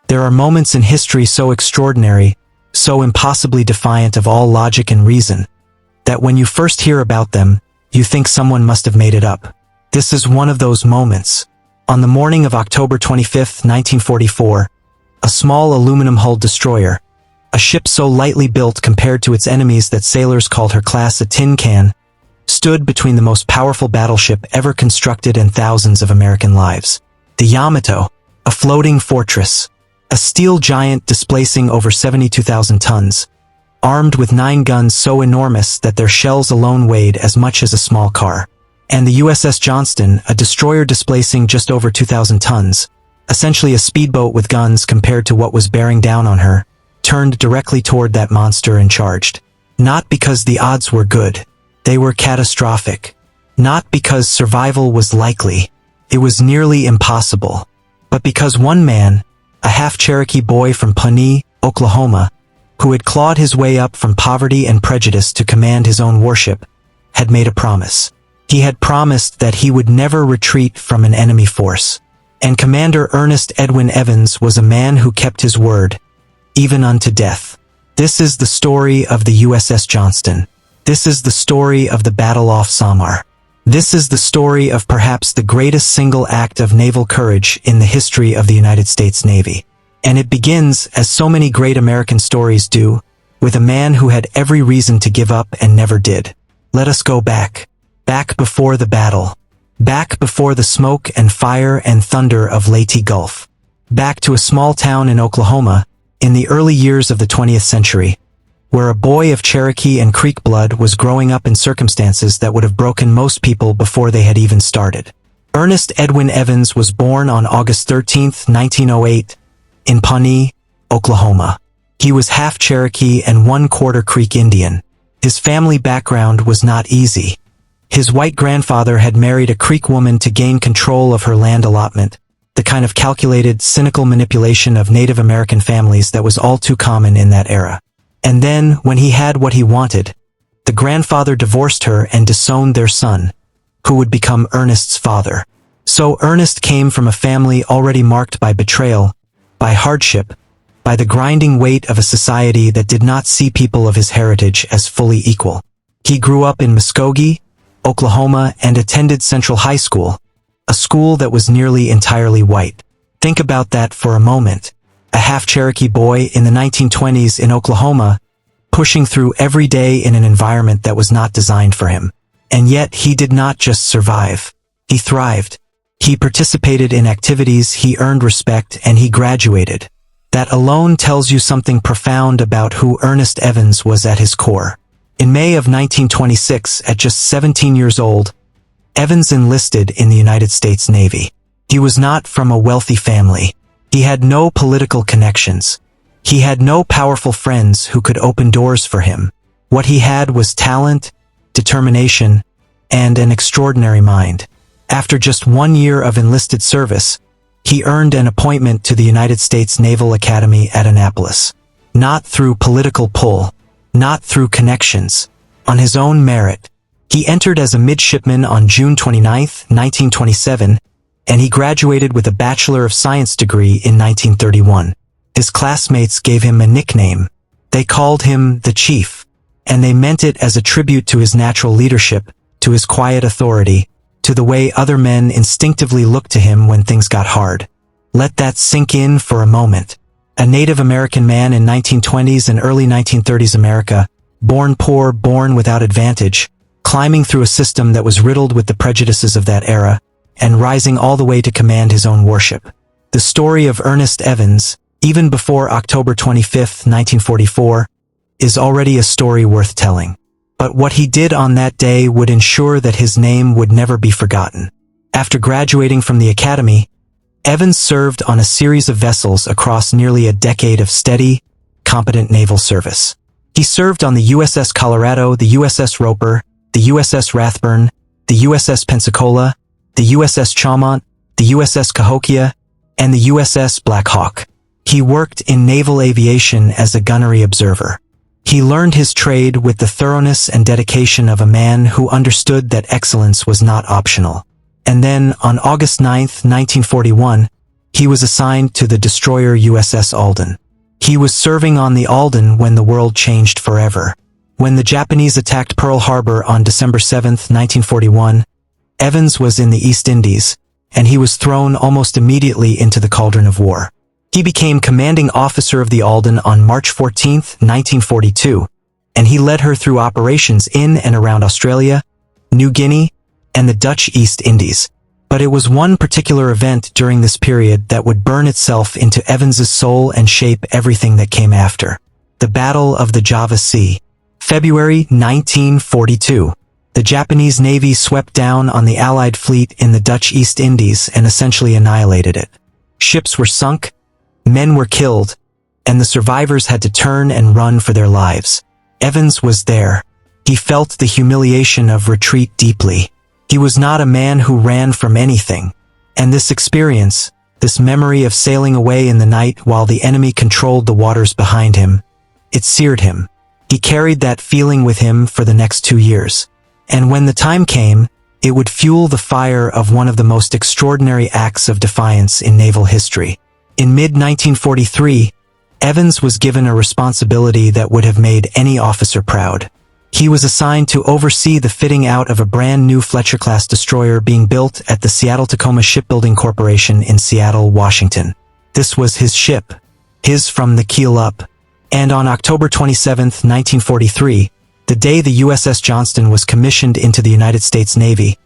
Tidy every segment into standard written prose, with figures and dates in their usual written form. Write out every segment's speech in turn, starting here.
There are moments in history so extraordinary, so impossibly defiant of all logic and reason, that when you first hear about them, you think someone must have made it up. This is one of those moments. On the morning of October 25, 1944, a small aluminum-hulled destroyer, a ship so lightly built compared to its enemies that sailors called her class a tin can, stood between the most powerful battleship ever constructed and thousands of American lives. The Yamato, a floating fortress, a steel giant displacing over 72,000 tons, armed with 9 guns so enormous that their shells alone weighed as much as a small car. And the USS Johnston, a destroyer displacing just over 2,000 tons, essentially a speedboat with guns compared to what was bearing down on her, turned directly toward that monster and charged. Not because the odds were good. They were catastrophic. Not because survival was likely. It was nearly impossible. But because one man, a half-Cherokee boy from Pawnee, Oklahoma, who had clawed his way up from poverty and prejudice to command his own warship, had made a promise. He had promised that he would never retreat from an enemy force. And Commander Ernest Edwin Evans was a man who kept his word, even unto death. This is the story of the USS Johnston. This is the story of the battle off Samar. This is the story of perhaps the greatest single act of naval courage in the history of the United States Navy. And it begins, as so many great American stories do, with a man who had every reason to give up and never did. Let us go back. Back before the battle. Back before the smoke and fire and thunder of Leyte Gulf. Back to a small town in Oklahoma, in the early years of the 20th century, where a boy of Cherokee and Creek blood was growing up in circumstances that would have broken most people before they had even started. Ernest Edwin Evans was born on August 13, 1908, in Pawnee, Oklahoma. He was half Cherokee and 1/4 Creek Indian. His family background was not easy. His white grandfather had married a Creek woman to gain control of her land allotment, the kind of calculated, cynical manipulation of Native American families that was all too common in that era. And then, when he had what he wanted, the grandfather divorced her and disowned their son, who would become Ernest's father. So Ernest came from a family already marked by betrayal, by hardship, by the grinding weight of a society that did not see people of his heritage as fully equal. He grew up in Muskogee, Oklahoma, and attended Central High School, a school that was nearly entirely white. Think about that for a moment. A half-Cherokee boy in the 1920s in Oklahoma, pushing through every day in an environment that was not designed for him. And yet he did not just survive. He thrived. He participated in activities, he earned respect, and he graduated. That alone tells you something profound about who Ernest Evans was at his core. In May of 1926, at just 17 years old, Evans enlisted in the United States Navy. He was not from a wealthy family. He had no political connections. He had no powerful friends who could open doors for him. What he had was talent, determination, and an extraordinary mind. After just 1 year of enlisted service, he earned an appointment to the United States Naval Academy at Annapolis. Not through political pull, not through connections, on his own merit. He entered as a midshipman on June 29, 1927, and he graduated with a Bachelor of Science degree in 1931. His classmates gave him a nickname. They called him the Chief, and they meant it as a tribute to his natural leadership, to his quiet authority, to the way other men instinctively looked to him when things got hard. Let that sink in for a moment. A Native American man in 1920s and early 1930s America, born poor, born without advantage, climbing through a system that was riddled with the prejudices of that era, and rising all the way to command his own warship. The story of Ernest Evans, even before October 25, 1944, is already a story worth telling. But what he did on that day would ensure that his name would never be forgotten. After graduating from the academy, Evans served on a series of vessels across nearly a decade of steady, competent naval service. He served on the USS Colorado, the USS Roper, the USS Rathburn, the USS Pensacola, the USS Chaumont, the USS Cahokia, and the USS Black Hawk. He worked in naval aviation as a gunnery observer. He learned his trade with the thoroughness and dedication of a man who understood that excellence was not optional. And then, on August 9, 1941, he was assigned to the destroyer USS Alden. He was serving on the Alden when the world changed forever. When the Japanese attacked Pearl Harbor on December 7, 1941, Evans was in the East Indies, and he was thrown almost immediately into the cauldron of war. He became commanding officer of the Alden on March 14, 1942, and he led her through operations in and around Australia, New Guinea, and the Dutch East Indies. But it was one particular event during this period that would burn itself into Evans's soul and shape everything that came after. The Battle of the Java Sea. February 1942. The Japanese Navy swept down on the Allied fleet in the Dutch East Indies and essentially annihilated it. Ships were sunk, men were killed, and the survivors had to turn and run for their lives. Evans was there. He felt the humiliation of retreat deeply. He was not a man who ran from anything, and this experience, this memory of sailing away in the night while the enemy controlled the waters behind him, it seared him. He carried that feeling with him for the next 2 years. And when the time came, it would fuel the fire of one of the most extraordinary acts of defiance in naval history. In mid-1943, Evans was given a responsibility that would have made any officer proud. He was assigned to oversee the fitting out of a brand new Fletcher-class destroyer being built at the Seattle-Tacoma Shipbuilding Corporation in Seattle, Washington. This was his ship, his from the keel up. And on October 27, 1943, the day the USS Johnston was commissioned into the United States Navy,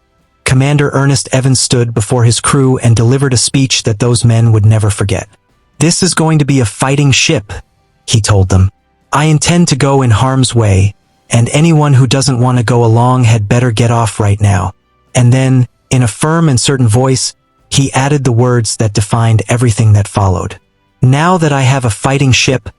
Commander Ernest Evans stood before his crew and delivered a speech that those men would never forget. "This is going to be a fighting ship," he told them. "I intend to go in harm's way, and anyone who doesn't want to go along had better get off right now." And then, in a firm and certain voice, he added the words that defined everything that followed. "Now that I have a fighting ship,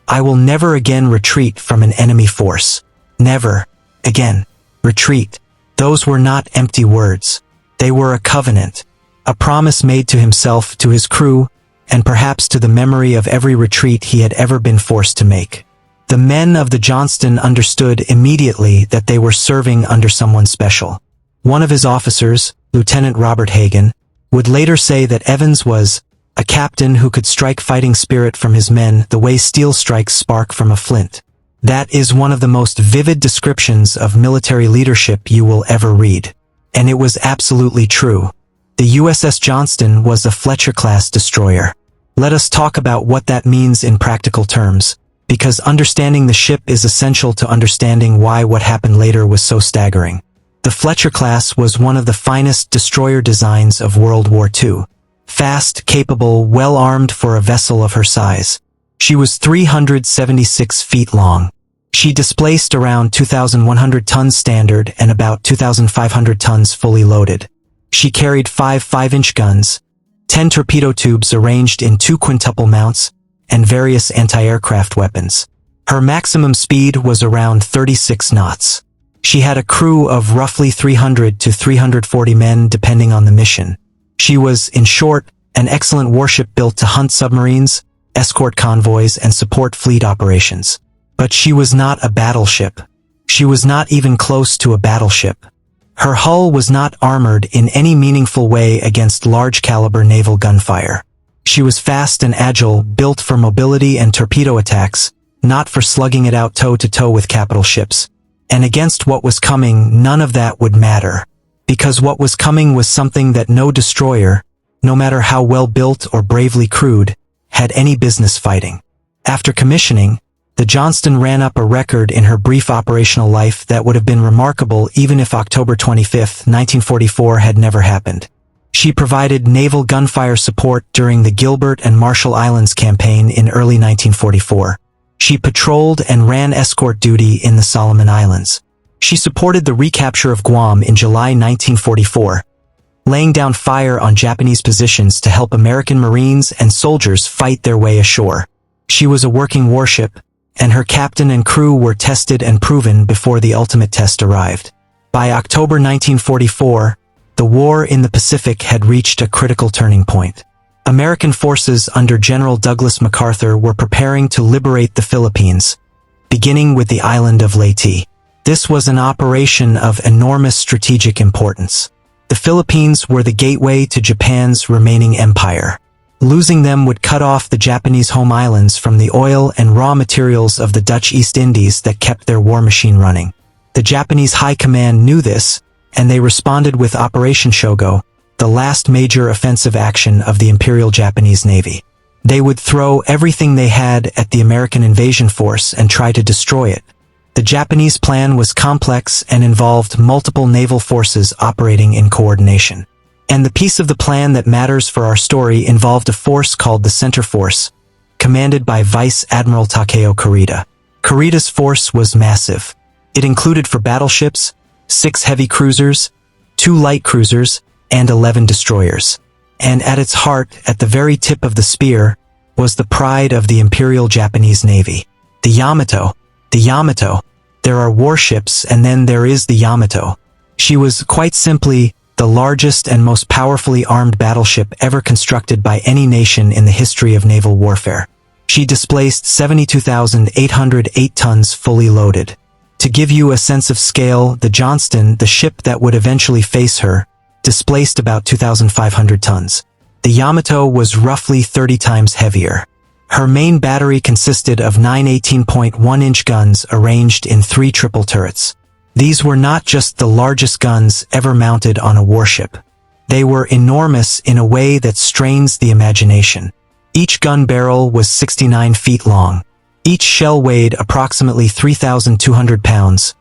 I will never again retreat from an enemy force. Never again retreat." Those were not empty words. They were a covenant, a promise made to himself, to his crew, and perhaps to the memory of every retreat he had ever been forced to make. The men of the Johnston understood immediately that they were serving under someone special. One of his officers, Lieutenant Robert Hagan, would later say that Evans was a captain who could strike fighting spirit from his men the way steel strikes spark from a flint. That is one of the most vivid descriptions of military leadership you will ever read. And it was absolutely true. The USS Johnston was a Fletcher-class destroyer. Let us talk about what that means in practical terms, because understanding the ship is essential to understanding why what happened later was so staggering. The Fletcher class was one of the finest destroyer designs of World War II. Fast, capable, well-armed for a vessel of her size. She was 376 feet long. She displaced around 2,100 tons standard and about 2,500 tons fully loaded. She carried 5 5-inch guns, 10 torpedo tubes arranged in 2 quintuple mounts, and various anti-aircraft weapons. Her maximum speed was around 36 knots. She had a crew of roughly 300 to 340 men depending on the mission. She was, in short, an excellent warship built to hunt submarines, escort convoys, and support fleet operations. But she was not a battleship. She was not even close to a battleship. Her hull was not armored in any meaningful way against large-caliber naval gunfire. She was fast and agile, built for mobility and torpedo attacks, not for slugging it out toe-to-toe with capital ships. And against what was coming, none of that would matter. Because what was coming was something that no destroyer, no matter how well built or bravely crewed, had any business fighting. After commissioning, the Johnston ran up a record in her brief operational life that would have been remarkable even if October 25, 1944 had never happened. She provided naval gunfire support during the Gilbert and Marshall Islands campaign in early 1944. She patrolled and ran escort duty in the Solomon Islands. She supported the recapture of Guam in July 1944, laying down fire on Japanese positions to help American Marines and soldiers fight their way ashore. She was a working warship, and her captain and crew were tested and proven before the ultimate test arrived. By October 1944, the war in the Pacific had reached a critical turning point. American forces under General Douglas MacArthur were preparing to liberate the Philippines, beginning with the island of Leyte. This was an operation of enormous strategic importance. The Philippines were the gateway to Japan's remaining empire. Losing them would cut off the Japanese home islands from the oil and raw materials of the Dutch East Indies that kept their war machine running. The Japanese High Command knew this, and they responded with Operation Shogo, the last major offensive action of the Imperial Japanese Navy. They would throw everything they had at the American invasion force and try to destroy it. The Japanese plan was complex and involved multiple naval forces operating in coordination. And the piece of the plan that matters for our story involved a force called the Center Force, commanded by Vice Admiral Takeo Kurita. Kurita's force was massive. It included for battleships, 6 heavy cruisers, 2 light cruisers, and 11 destroyers. And at its heart, at the very tip of the spear, was the pride of the Imperial Japanese Navy. The Yamato. The Yamato. There are warships and then there is the Yamato. She was quite simply the largest and most powerfully armed battleship ever constructed by any nation in the history of naval warfare. She displaced 72,808 tons fully loaded. To give you a sense of scale, the Johnston, the ship that would eventually face her, displaced about 2,500 tons. The Yamato was roughly 30 times heavier. Her main battery consisted of 9 18.1-inch guns arranged in 3 triple turrets. These were not just the largest guns ever mounted on a warship. They were enormous in a way that strains the imagination. Each gun barrel was 69 feet long. Each shell weighed approximately 3,200 pounds,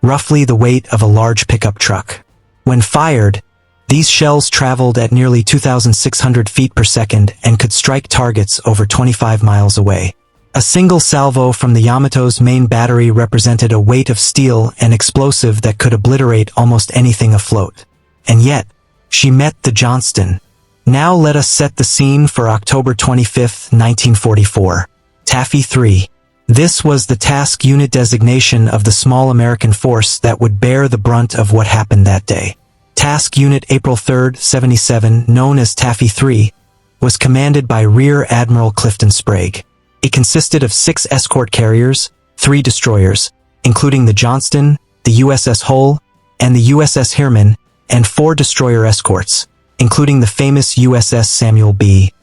roughly the weight of a large pickup truck. When fired, these shells traveled at nearly 2,600 feet per second and could strike targets over 25 miles away. A single salvo from the Yamato's main battery represented a weight of steel and explosive that could obliterate almost anything afloat. And yet, she met the Johnston. Now let us set the scene for October 25, 1944. Taffy 3. This was the task unit designation of the small American force that would bear the brunt of what happened that day. Task Unit April 3, 77, known as Taffy 3, was commanded by Rear Admiral Clifton Sprague. It consisted of 6 escort carriers, 3 destroyers, including the Johnston, the USS Hull, and the USS Herman, and 4 destroyer escorts, including the famous USS Samuel B.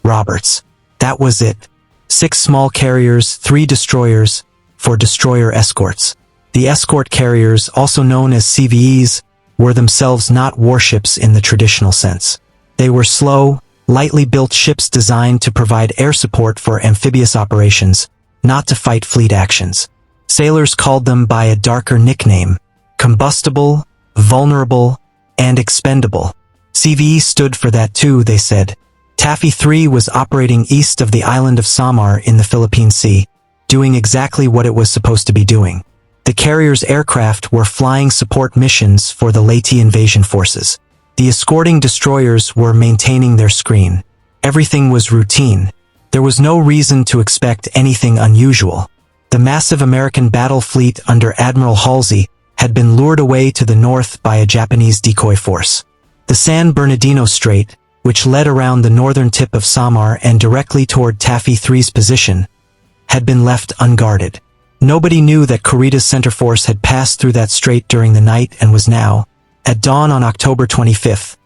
Roberts. That was it. 6 small carriers, 3 destroyers, 4 destroyer escorts. The escort carriers, also known as CVEs, were themselves not warships in the traditional sense. They were slow, lightly built ships designed to provide air support for amphibious operations, not to fight fleet actions. Sailors called them by a darker nickname: combustible, vulnerable, and expendable. CVE stood for that too, they said. Taffy 3 was operating east of the island of Samar in the Philippine Sea, doing exactly what it was supposed to be doing. The carrier's aircraft were flying support missions for the Leyte invasion forces. The escorting destroyers were maintaining their screen. Everything was routine. There was no reason to expect anything unusual. The massive American battle fleet under Admiral Halsey had been lured away to the north by a Japanese decoy force. The San Bernardino Strait, which led around the northern tip of Samar and directly toward Taffy 3's position, had been left unguarded. Nobody knew that Kurita's center force had passed through that strait during the night and was now, at dawn on October 25th,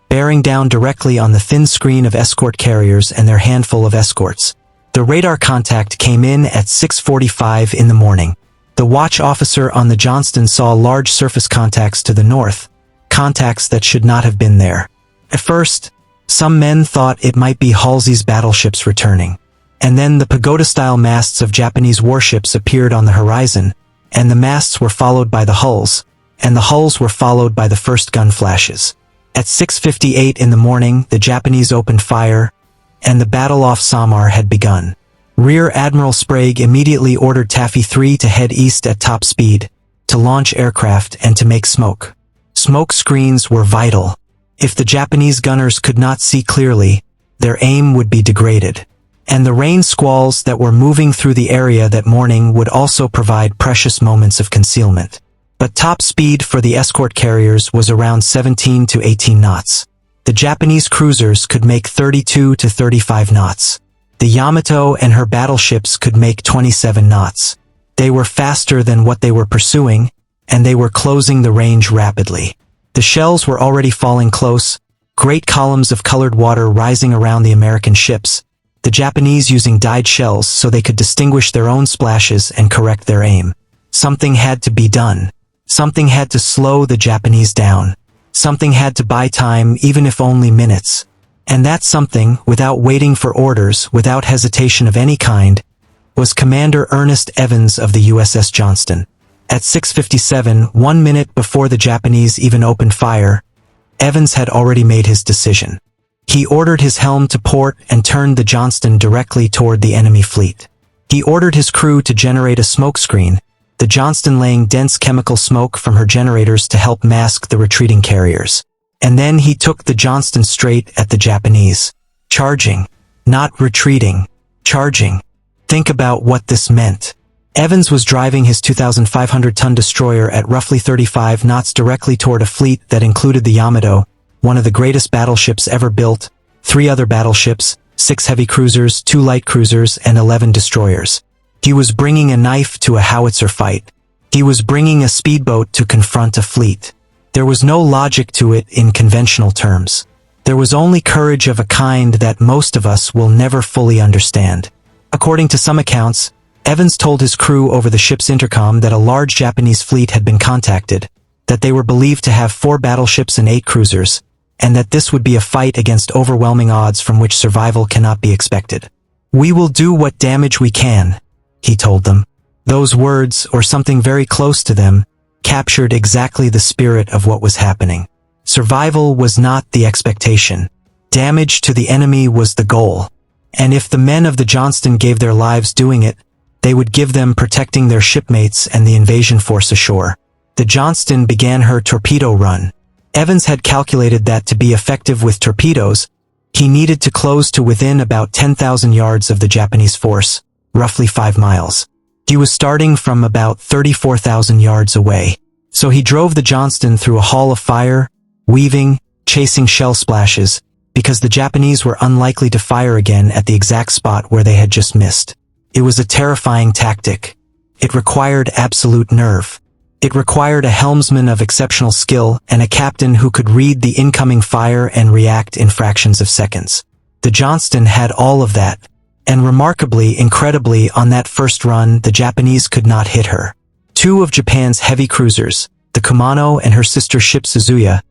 bearing down directly on the thin screen of escort carriers and their handful of escorts. The radar contact came in at 6:45 in the morning. The watch officer on the Johnston saw large surface contacts to the north, contacts that should not have been there. At first, some men thought it might be Halsey's battleships returning. And then the pagoda-style masts of Japanese warships appeared on the horizon, and the masts were followed by the hulls, and the hulls were followed by the first gun flashes. At 6:58 in the morning, the Japanese opened fire, and the battle off Samar had begun. Rear Admiral Sprague immediately ordered Taffy 3 to head east at top speed, to launch aircraft and to make smoke. Smoke screens were vital. If the Japanese gunners could not see clearly, their aim would be degraded. And the rain squalls that were moving through the area that morning would also provide precious moments of concealment. But top speed for the escort carriers was around 17 to 18 knots. The Japanese cruisers could make 32 to 35 knots. The Yamato and her battleships could make 27 knots. They were faster than what they were pursuing, and they were closing the range rapidly. The shells were already falling close, great columns of colored water rising around the American ships, the Japanese using dyed shells so they could distinguish their own splashes and correct their aim. Something had to be done. Something had to slow the Japanese down. Something had to buy time, even if only minutes. And that something, without waiting for orders, without hesitation of any kind, was Commander Ernest Evans of the USS Johnston. At 6:57, 1 minute before the Japanese even opened fire, Evans had already made his decision. He ordered his helm to port and turned the Johnston directly toward the enemy fleet. He ordered his crew to generate a smokescreen, the Johnston laying dense chemical smoke from her generators to help mask the retreating carriers. And then he took the Johnston straight at the Japanese. Charging. Not retreating. Charging. Think about what this meant. Evans was driving his 2,500-ton destroyer at roughly 35 knots directly toward a fleet that included the Yamato, one of the greatest battleships ever built, 3 other battleships, 6 heavy cruisers, 2 light cruisers, and 11 destroyers. He was bringing a knife to a howitzer fight. He was bringing a speedboat to confront a fleet. There was no logic to it in conventional terms. There was only courage of a kind that most of us will never fully understand. According to some accounts, Evans told his crew over the ship's intercom that a large Japanese fleet had been contacted, that they were believed to have 4 battleships and 8 cruisers, and that this would be a fight against overwhelming odds from which survival cannot be expected. "We will do what damage we can," he told them. Those words, or something very close to them, captured exactly the spirit of what was happening. Survival was not the expectation. Damage to the enemy was the goal. And if the men of the Johnston gave their lives doing it, they would give them protecting their shipmates and the invasion force ashore. The Johnston began her torpedo run. Evans had calculated that to be effective with torpedoes, he needed to close to within about 10,000 yards of the Japanese force, roughly 5 miles. He was starting from about 34,000 yards away. So he drove the Johnston through a hall of fire, weaving, chasing shell splashes, because the Japanese were unlikely to fire again at the exact spot where they had just missed. It was a terrifying tactic. It required absolute nerve. It required a helmsman of exceptional skill and a captain who could read the incoming fire and react in fractions of seconds. The Johnston had all of that, and remarkably, incredibly, on that first run, the Japanese could not hit her. 2 of Japan's heavy cruisers, the Kumano and her sister ship Suzuya,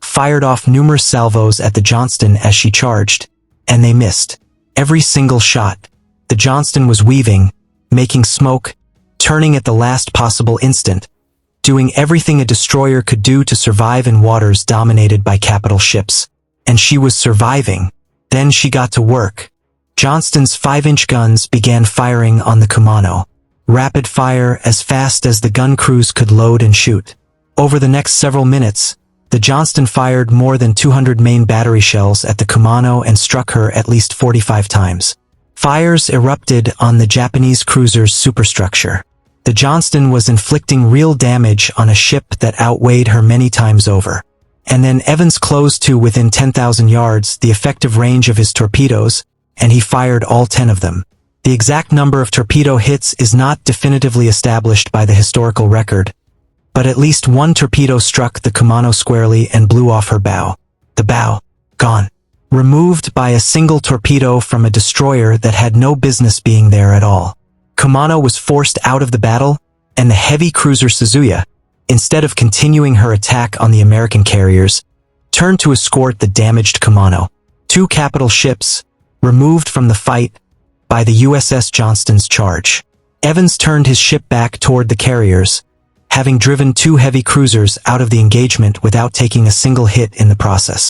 fired off numerous salvos at the Johnston as she charged, and they missed. Every single shot. The Johnston was weaving, making smoke, turning at the last possible instant, doing everything a destroyer could do to survive in waters dominated by capital ships. And she was surviving. Then she got to work. Johnston's 5-inch guns began firing on the Kumano. Rapid fire as fast as the gun crews could load and shoot. Over the next several minutes, the Johnston fired more than 200 main battery shells at the Kumano and struck her at least 45 times. Fires erupted on the Japanese cruiser's superstructure. The Johnston was inflicting real damage on a ship that outweighed her many times over. And then Evans closed to within 10,000 yards the effective range of his torpedoes, and he fired all 10 of them. The exact number of torpedo hits is not definitively established by the historical record, but at least 1 torpedo struck the Kumano squarely and blew off her bow. The bow, gone. Removed by a single torpedo from a destroyer that had no business being there at all. Kumano was forced out of the battle, and the heavy cruiser Suzuya, instead of continuing her attack on the American carriers, turned to escort the damaged Kumano. 2 capital ships, removed from the fight by the USS Johnston's charge. Evans turned his ship back toward the carriers, having driven 2 heavy cruisers out of the engagement without taking a single hit in the process.